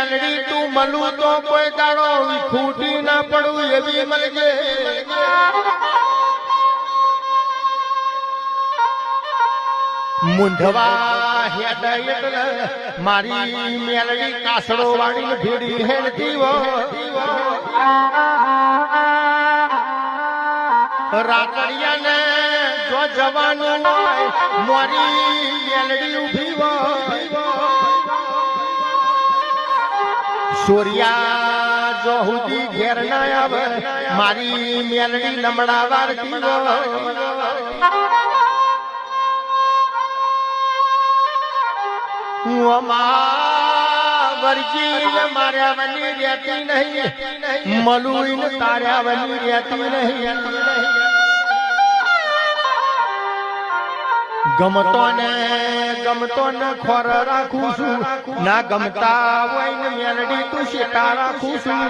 મેલડી તું મળું તો કોઈ દાડો ખૂટી ના પડું એવી મળજે મુંધવા હેડ એટલે મારી મેલડી કાસડો વાળી ભીડી હેડતી રાતડિયાને જો જવાનું હોય મારી મેલડી ઉભી સૂર્યા જો હુદી ઘેર ના આવે મારી મેલડી લમડા વારતી વરજી માર્યા વની રહેતી નહીં મલુઈ તાર્યા વની રહેતી નહીં ગમતો ને ખોર રાખું છું ના ગમતા હોય ને મેલડી તું શેટા રાખું છું